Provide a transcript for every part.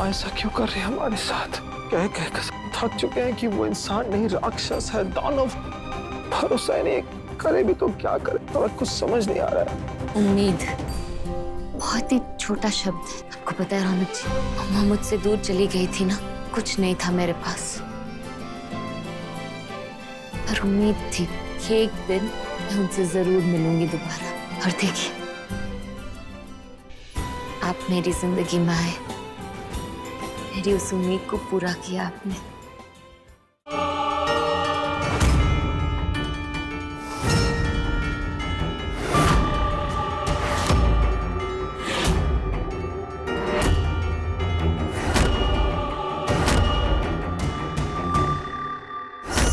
माँ ऐसा क्यों कर रही है हमारे साथ? कह कह कर थक चुके हैं कि वो इंसान नहीं, राक्षस है, दानव। भरोसा ही नहीं, करे भी तो क्या करे, थोड़ा कुछ समझ नहीं आ रहा है। उम्मीद बहुत ही छोटा शब्द है। आपको पता है रौनक जी, अम्मा मुझसे दूर चली गई थी ना, कुछ नहीं था मेरे पास, पर उम्मीद थी कि एक दिन मैं उनसे जरूर मिलूंगी दोबारा। और देखिए, आप मेरी जिंदगी में आए, मेरी उस उम्मीद को पूरा किया आपने।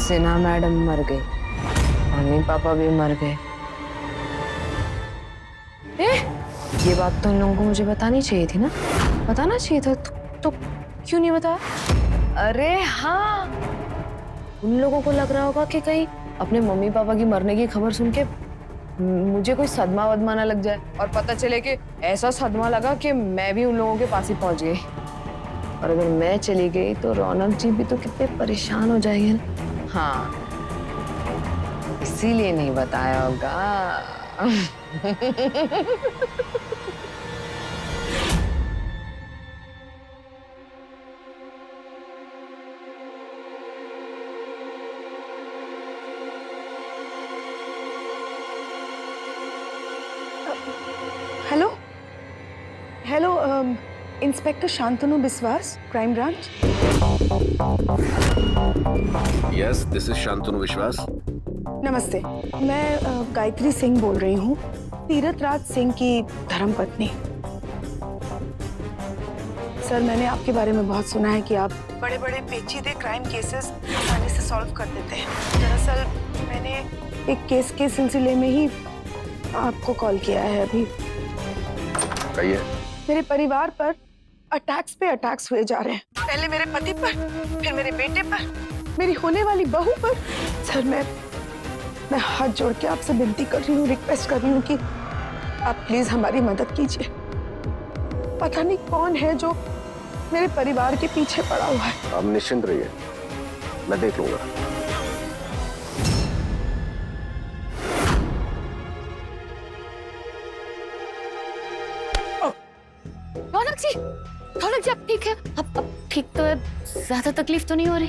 सिन्हा मैडम मर गई, मम्मी पापा भी मर गए। ये बात तो इन लोगों को मुझे बतानी चाहिए थी ना, बताना चाहिए था। तो क्यों नहीं बताया? अरे हाँ, उन लोगों को लग रहा होगा कि कहीं अपने मम्मी पापा की मरने की खबर सुन के मुझे कोई सदमा वदमा ना लग जाए, और पता चले कि ऐसा सदमा लगा कि मैं भी उन लोगों के पास ही पहुंच गई। और अगर मैं चली गई तो रौनक जी भी तो कितने परेशान हो जाएंगे ना। हाँ, इसीलिए नहीं बताया होगा। हेलो हेलो, इंस्पेक्टर शांतनु विश्वास, crime branch. Yes, this is Shantanu विश्वास। नमस्ते, मैं गायत्री सिंह बोल रही हूँ, तीरथ राज सिंह की धर्मपत्नी। सर, मैंने आपके बारे में बहुत सुना है कि आप बड़े बड़े पेचीदे क्राइम केसेस आसानी से सॉल्व कर देते हैं। दरअसल मैंने एक केस के सिलसिले में ही आपको कॉल किया है अभी। कहिए। मेरे परिवार पर अटैक्स पे अटैक्स हुए जा रहे हैं, पहले मेरे पति पर, फिर मेरे बेटे पर, मेरी होने वाली बहू पर। सर, मैं हाथ जोड़ के आपसे विनती कर रही हूँ, रिक्वेस्ट कर रही हूँ कि आप प्लीज हमारी मदद कीजिए। पता नहीं कौन है जो मेरे परिवार के पीछे पड़ा हुआ है। आप निश्चिंत रहिए, मैं देख लूंगा। रौनक जी अब ठीक है? अब ठीक तो है, ज्यादा तकलीफ तो नहीं हो रही?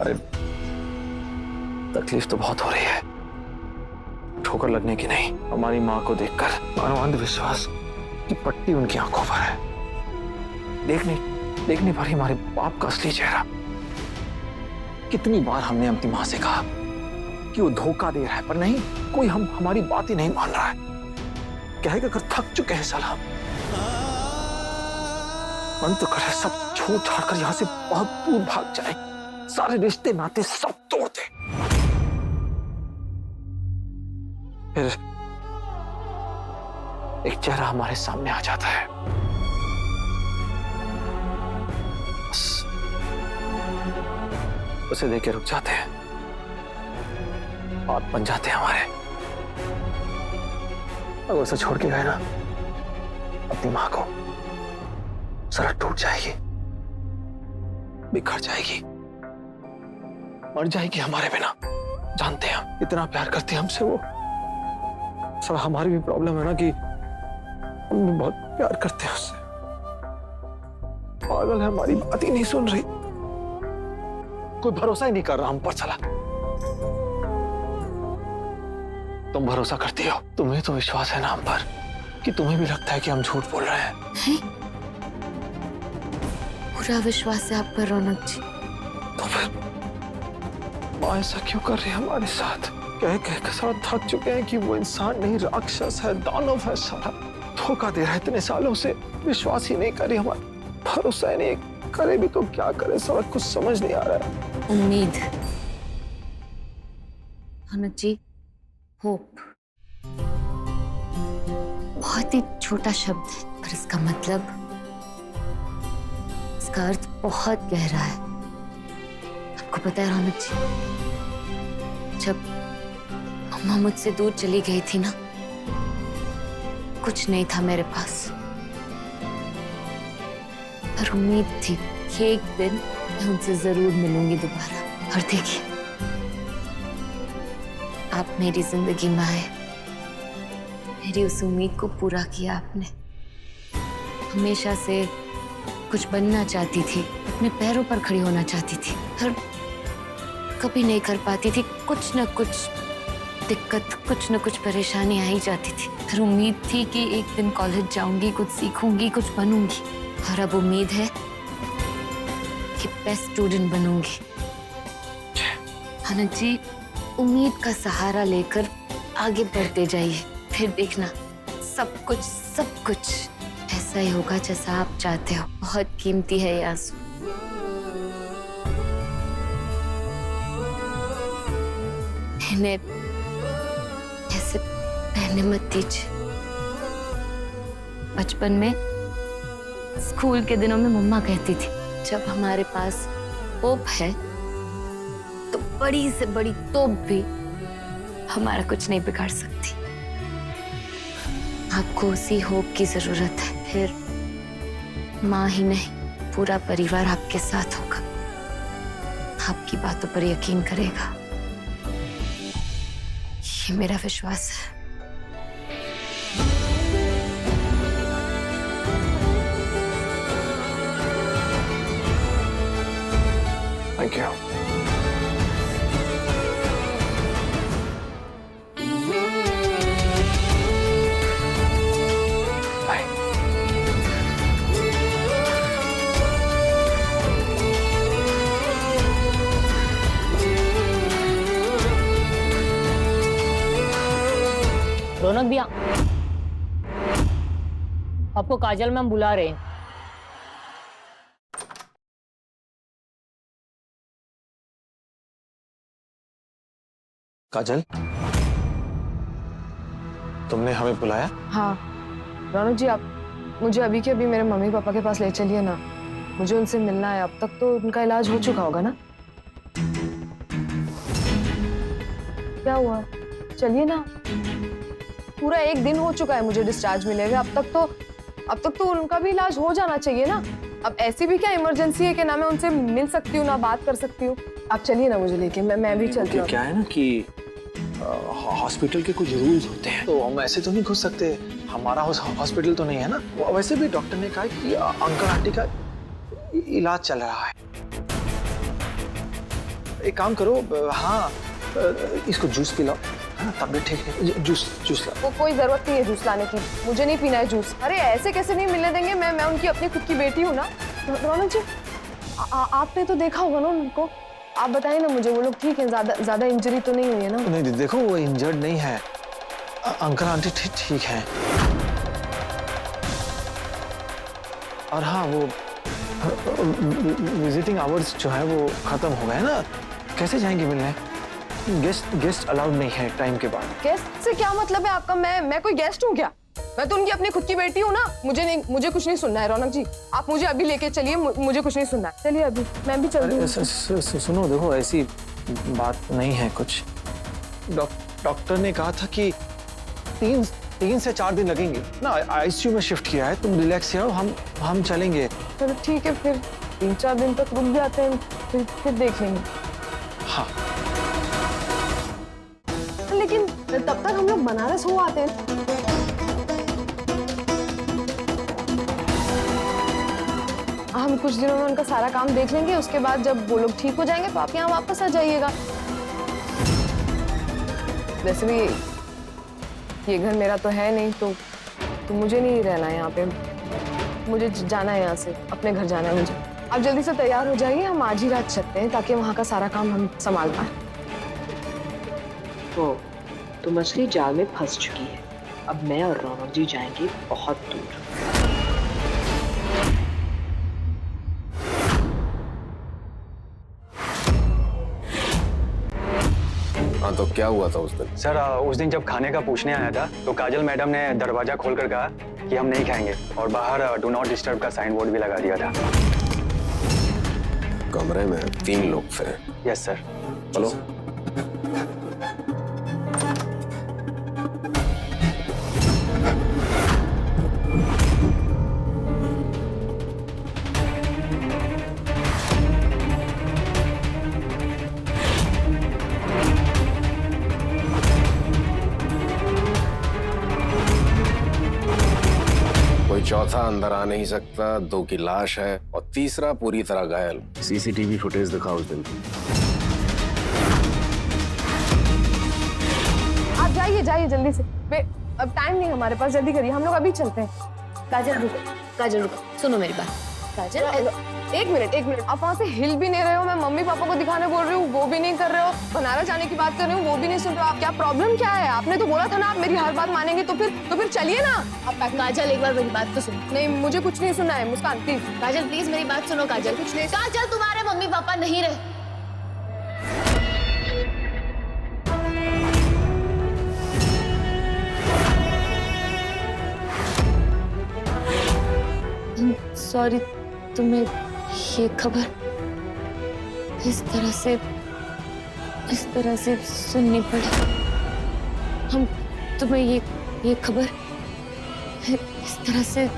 अरे तकलीफ तो बहुत हो रही है, ठोकर लगने की नहीं। हमारी माँ को देखकर मानो अंधविश्वास की पट्टी उनकी आंखों पर है। देख नहीं पा रही हमारे बाप का असली चेहरा। कितनी बार हमने अपनी माँ से कहा कि वो धोखा दे रहा है, पर नहीं, कोई हमारी बात ही नहीं मान रहा है। कहेगा कर थक चुके हैं साला। मन तो करे सब छोड़ छाड़ कर यहां से बहुत दूर भाग जाए, सारे रिश्ते नाते सब तोड़ दे। फिर एक चेहरा हमारे सामने आ जाता है, बस उसे देख के रुक जाते हैं, हाथ बन जाते हैं हमारे। अगर उसे छोड़ के गए ना, अपनी माँ को, सारा टूट जाएगी, बिखर जाएगी, मर जाएगी हमारे बिना। जानते हैं हम इतना प्यार करते हैं हमसे वो। सर, हमारी भी प्रॉब्लम है ना कि हम भी बहुत प्यार करते हैं उससे। पागल है, हमारी बात ही नहीं सुन रही, कोई भरोसा ही नहीं कर रहा हम पर। चला, तुम भरोसा करती हो, तुम्हें तो विश्वास है ना हम पर, कि तुम्हें भी लगता है कि हम झूठ बोल रहे हैं। पूरा विश्वास है आप पर रौनक जी। तो फिर माँ ऐसा क्यों कर रही है हमारे साथ? कह कह कर सारा थक चुके हैं कि वो इंसान नहीं, राक्षस है, दानव है, सारा धोखा दे रहा है। इतने सालों से विश्वास ही नहीं कर रही, हमारा भरोसा ही नहीं, करे भी तो क्या करे, सारा कुछ समझ नहीं आ रहा है। उम्मीद रौनक जी, होप बहुत ही छोटा शब्द है, पर इसका मतलब, इसका अर्थ बहुत गहरा है। आपको पता है रौनक जी, जब अम्मा मुझसे दूर चली गई थी ना, कुछ नहीं था मेरे पास, पर उम्मीद थी कि एक दिन मैं उनसे जरूर मिलूंगी दोबारा। और देखिए, आप मेरी जिंदगी में आए, मेरी उस उम्मीद को पूरा किया आपने। हमेशा से कुछ बनना चाहती थी, अपने पैरों पर खड़ी होना चाहती थी, पर कभी नहीं कर पाती थी। कुछ न कुछ दिक्कत, कुछ न कुछ परेशानी आ ही जाती थी। फिर उम्मीद थी कि एक दिन कॉलेज जाऊंगी, कुछ सीखूंगी, कुछ बनूंगी। और अब उम्मीद है कि बेस्ट स्टूडेंट बनूंगी। आनंद जी, उम्मीद का सहारा लेकर आगे बढ़ते जाइए, फिर देखना सब कुछ ऐसा ही होगा जैसा आप चाहते हो। बहुत कीमती है ये आंसू। इन्हें ऐसे बहने मत दीजिए। बचपन में स्कूल के दिनों में मम्मा कहती थी, जब हमारे पास तोप है तो बड़ी से बड़ी तोप भी हमारा कुछ नहीं बिगाड़ सकती। आपको उसी होप की जरूरत है, फिर माँ ही नहीं पूरा परिवार आपके साथ होगा, आपकी बातों पर यकीन करेगा। ये मेरा विश्वास है। Thank you. रौनक भैया, आपको काजल मैम बुला रहे हैं। काजल, तुमने हमें बुलाया? हाँ रौनक जी, आप मुझे अभी के अभी मेरे मम्मी पापा के पास ले चलिए ना। मुझे उनसे मिलना है। अब तक तो उनका इलाज हो चुका होगा ना? क्या हुआ? चलिए ना। पूरा एक दिन हो चुका है मुझे डिस्चार्ज मिले हुए। अब तक तो उनका भी इलाज हो जाना चाहिए ना। अब ऐसी भी क्या इमरजेंसी है कि ना मैं उनसे मिल सकती हूँ ना बात कर सकती हूँ। आप चलिए ना मुझे लेके, मैं भी चलती हूँ। क्या है ना कि हॉस्पिटल के कुछ रूल्स होते हैं, तो हम ऐसे तो नहीं घुस सकते। हमारा हॉस्पिटल तो नहीं है ना। वैसे भी डॉक्टर ने कहा कि अंकल आंटी का इलाज चल रहा है। एक काम करो, हाँ इसको जूस पिलाओ, तब भी ठीक है। जूस ला। वो कोई जरूरत नहीं है जूस लाने की, मुझे नहीं पीना है जूस। अरे ऐसे कैसे नहीं मिलने देंगे? मैं उनकी अपनी खुद की बेटी हूँ ना। रौनक जी, आपने तो देखा होगा ना उनको। आप बताइए ना मुझे, वो लोग ठीक है? ज्यादा इंजरी तो नहीं हुई है ना? नहीं देखो, वो इंजर्ड नहीं है। अंकल आंटी ठीक है। और हाँ, वो विजिटिंग आवर्स जो है वो खत्म हो गए ना। कैसे जाएंगे मिलने? गेस्ट अलाउड नहीं है टाइम के बाद। गेस्ट से क्या मतलब है आपका? मैं कोई गेस्ट हूँ क्या? मैं तो उनकी अपनी खुद की बेटी हूँ ना। मुझे कुछ नहीं सुनना है। रौनक जी, आप मुझे अभी लेके चलिए, मुझे कुछ नहीं सुनना है। चलिए अभी, मैं भी चल रही हूँ। सुनो, देखो ऐसी बात नहीं है कुछ। डॉक्टर ने कहा था कि 3 से 4 दिन लगेंगे ना। आईसीयू में शिफ्ट किया है। तुम रिलैक्स हो, हम चलेंगे। चलो ठीक है, फिर 3-4 दिन तक रुक जाते हैं, फिर देख लेंगे। हाँ, लेकिन तब तक हम लोग बनारस हो आते हैं। हम कुछ दिनों में उनका सारा काम देख लेंगे। उसके बाद जब वो लोग ठीक हो जाएंगे तो आप यहाँ वापस आ जाइएगा। वैसे भी ये घर मेरा तो है नहीं, तो मुझे नहीं रहना है यहाँ पे। मुझे जाना है यहाँ से, अपने घर जाना है मुझे। आप जल्दी से तैयार हो जाइए, हम आज ही रात चलते हैं ताकि वहाँ का सारा काम हम संभाल पाए। तो मछली जाल में फंस चुकी है। अब मैं और रौनक जी जाएंगे बहुत दूर। हाँ, तो क्या हुआ था उस दिन? सर, उस दिन जब खाने का पूछने आया था तो काजल मैडम ने दरवाजा खोलकर कहा कि हम नहीं खाएंगे, और बाहर डू नॉट डिस्टर्ब का साइन बोर्ड भी लगा दिया था। कमरे में 3 लोग थे। Yes sir. चलो। कोई चौथा अंदर आ नहीं सकता, 2 की लाश है और तीसरा पूरी तरह घायल। सीसीटीवी फुटेज दिखाओ उस दिन की। आप जाइए जाइए जल्दी से। अब टाइम नहीं हमारे पास, जल्दी करिए, हम लोग अभी चलते हैं। काजल रुको, सुनो मेरी बात। काजल एक मिनट, आप वहाँ से हिल भी नहीं रहे हो। मैं मम्मी पापा को दिखाने बोल रही हूँ, वो भी नहीं कर रहे हो। बनारस जाने की बात कर रही हूँ, वो भी नहीं सुन रहे हो। आप क्या प्रॉब्लम क्या है? आपने तो बोला था ना आप मेरी हर बात मानेंगे, तो फिर चलिए ना। आप काजल एक बार मेरी बात तो सुनो। नहीं, मुझे कुछ नहीं सुनना है। मुस्कान प्लीज, काजल प्लीज मेरी बात सुनो। काजल कुछ नहीं। काजल तुम्हारे मम्मी पापा नहीं रहे। सॉरी, तुम्हें ये खबर इस तरह से सुननी पड़ी। हम तुम्हें ये खबर इस तरह से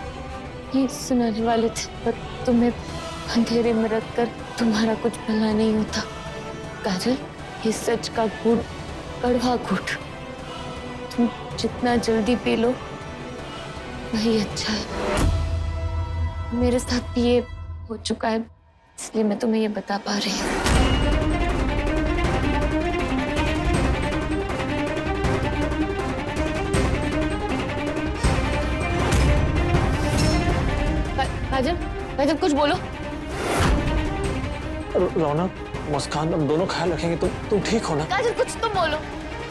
ही सुनाने वाले थे, पर तुम्हें अंधेरे में रखकर तुम्हारा कुछ भला नहीं होता। काजल, ये सच का घूंट कड़वा घूंट तुम जितना जल्दी पी लो वही अच्छा है। मेरे साथ भी ये हो चुका है, इसलिए मैं तुम्हें ये बता पा रही हूँ। काजल कुछ बोलो। रौनक, मुस्कान, हम दोनों ख्याल रखेंगे। तुम ठीक हो ना? काजल कुछ तो बोलो।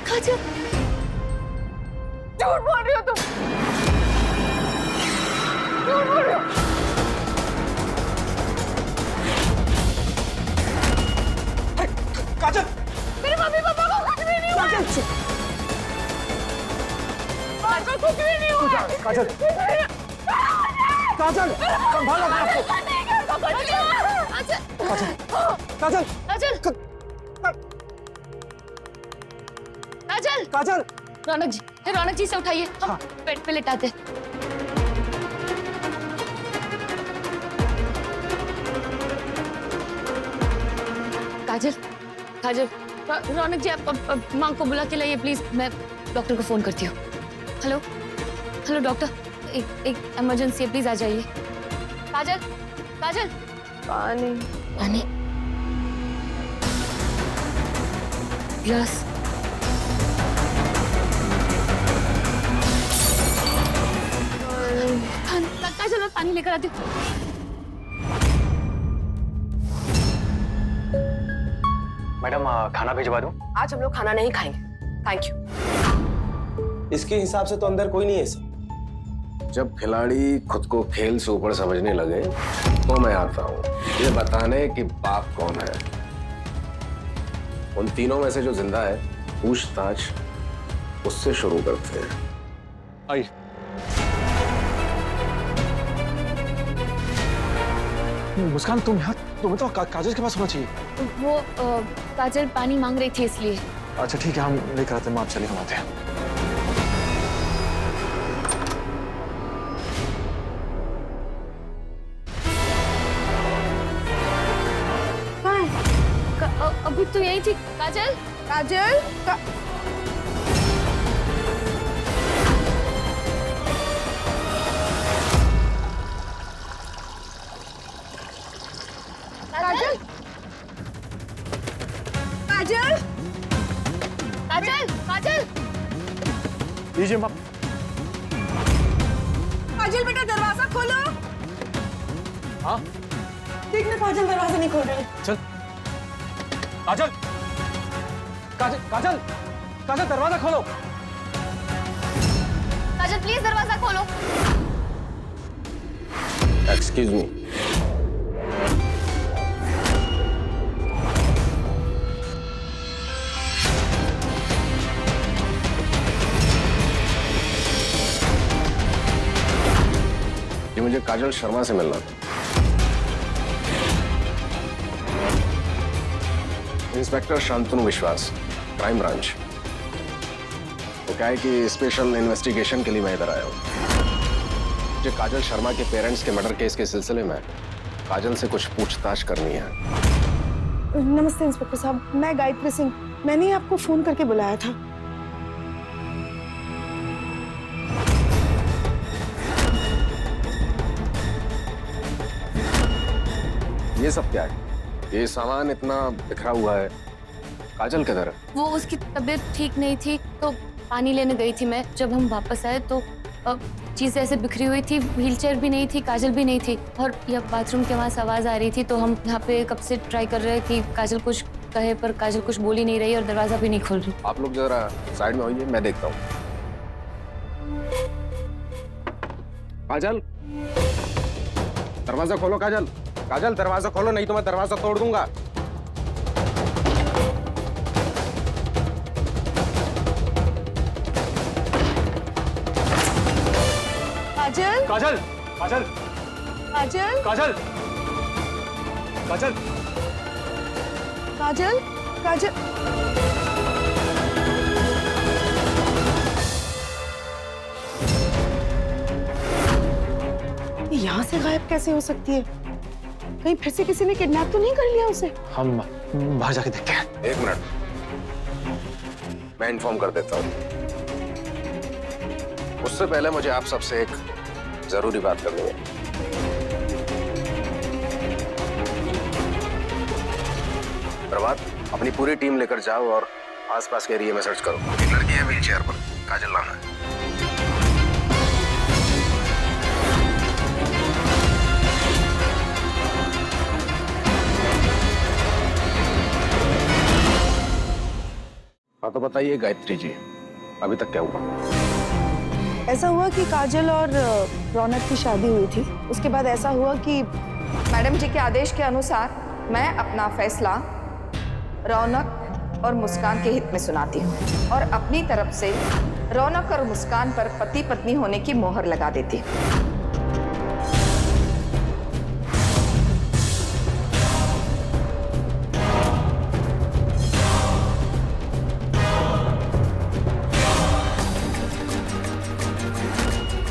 काजल झूठ बोल रही हो तुम, झूठ बोल रही हो। काजल, मेरे मम्मी पापा को कुछ भी नहीं हुआ। काजल कुछ भी नहीं हुआ। काजल, काजल, संभालो अपने आप को। काजल, काजल, काजल। रौनक जी से उठाइए, हम बेड पे लेटाते। काजल, रौनक जी आप माँ को बुला के लाइए प्लीज। मैं डॉक्टर को फोन करती हूँ। हेलो डॉक्टर, एक इमरजेंसी है, प्लीज आ जाइए। काजल, पानी ग्लास। काजल, मैं पानी लेकर आती हूँ। मैडम खाना भिजवा दूं? आज हम लोग खाना नहीं खाएंगे, थैंक यू। इसके हिसाब से तो अंदर कोई नहीं है सर। जब खिलाड़ी खुद को खेल से ऊपर समझने लगे तो मैं आता हूँ ये बताने कि बाप कौन है। उन तीनों में से जो जिंदा है, पूछताछ उससे शुरू करते हैं। आई। मुस्कान, तुम्हें तो काजल के पास होना चाहिए। वो काजल पानी मांग रही थी इसलिए। अच्छा ठीक है, हम लेकर आते हैं। आप चलिए, हम आते हैं। अभी तो यही थी। काजल, काजल। लीजिए माँ। काजल बेटा, दरवाजा खोलो। हाँ देखना, काजल दरवाजा नहीं खोल रही। चल। काजल, काजल, दरवाजा खोलो। काजल प्लीज दरवाजा खोलो। Excuse me. ये मुझे काजल शर्मा से मिलना था। इंस्पेक्टर शांतनु विश्वास, क्राइम ब्रांच। तो क्या है कि स्पेशल इन्वेस्टिगेशन के लिए मैं इधर आया हूँ। मुझे काजल शर्मा के पेरेंट्स के मर्डर केस के सिलसिले में काजल से कुछ पूछताछ करनी है। नमस्ते इंस्पेक्टर साहब, मैं गायत्री सिंह। मैंने आपको फोन करके बुलाया था। ये सब क्या है? ये सामान इतना बिखरा हुआ है। काजल किधर है? वो उसकी तबीयत ठीक नहीं थी तो पानी लेने गई थी मैं। जब हम वापस आए तो चीजें ऐसे बिखरी हुई थी, व्हीलचेयर भी नहीं थी, काजल भी नहीं थी और यह बाथरूम के वहां से आवाज आ रही थी। तो हम यहाँ पे कब से ट्राई कर रहे कि काजल कुछ कहे, पर काजल कुछ बोल ही नहीं रही और दरवाजा भी नहीं खोल रही। आप लोग जरा साइड में होइए, मैं देखता हूँ। काजल, दरवाजा खोलो। काजल, काजल दरवाजा खोलो, नहीं तो मैं दरवाजा तोड़ दूंगा। काजल, काजल, काजल, काजल, काजल, काजल। काजल, काजल। ये यहाँ से गायब कैसे हो सकती है? कहीं फिर से किसी ने किडनैप तो नहीं कर लिया उसे? हम बाहर जाके देखते हैं। एक मिनट, मैं इन्फॉर्म कर देता हूँ। उससे पहले मुझे आप सबसे एक जरूरी बात करनी है। प्रभात, अपनी पूरी टीम लेकर जाओ और आसपास के एरिया में सर्च करो। एक लड़की है व्हीलचेयर पर, काजल नाम है। हाँ तो बताइए गायत्री जी, अभी तक क्या हुआ? ऐसा हुआ कि काजल और रौनक की शादी हुई थी। उसके बाद ऐसा हुआ कि मैडम जी के आदेश के अनुसार मैं अपना फैसला रौनक और मुस्कान के हित में सुनाती हूँ और अपनी तरफ से रौनक और मुस्कान पर पति पत्नी होने की मोहर लगा देती हूँ।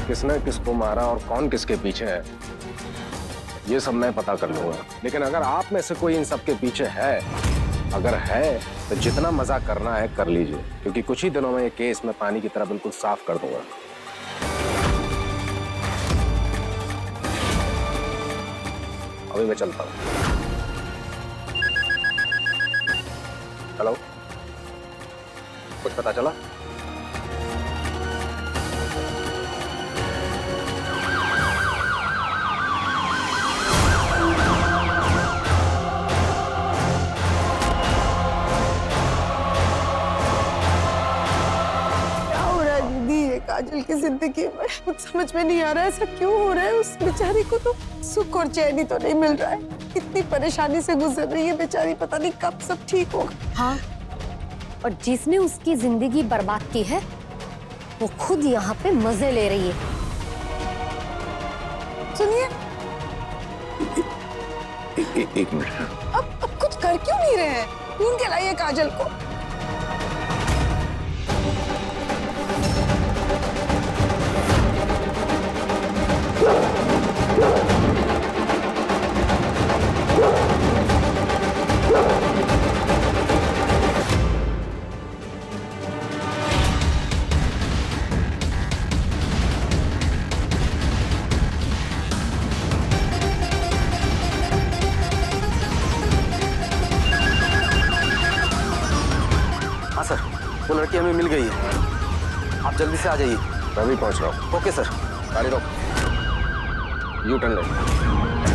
किसने किसको मारा और कौन किसके पीछे है, ये सब मैं पता कर लूंगा। लेकिन अगर आप में से कोई इन सब के पीछे है, अगर है तो जितना मजा करना है कर लीजिए, क्योंकि कुछ ही दिनों में ये केस मैं पानी की तरह बिल्कुल साफ कर दूंगा। अभी मैं चलता हूँ। हेलो, कुछ पता चला? काजल की जिंदगी में कुछ समझ में नहीं आ रहा है, ऐसा क्यों हो रहा है? उस बेचारी को तो सुख और चैन ही तो नहीं मिल रहा है। कितनी परेशानी से गुजर रही है बेचारी, पता नहीं कब सब ठीक होगा। हाँ, और जिसने उसकी जिंदगी बर्बाद की है वो खुद यहाँ पे मजे ले रही है। सुनिए, एक मिनट। अब कुछ कर क्यों नहीं रहे हैं? ढूंढ के लाइए काजल को। हाँ सर, वो लड़की हमें मिल गई है। आप जल्दी से आ जाइए। मैं भी पहुंच रहा हूँ। Okay sir. गाड़ी रोक, यू टर्न ले।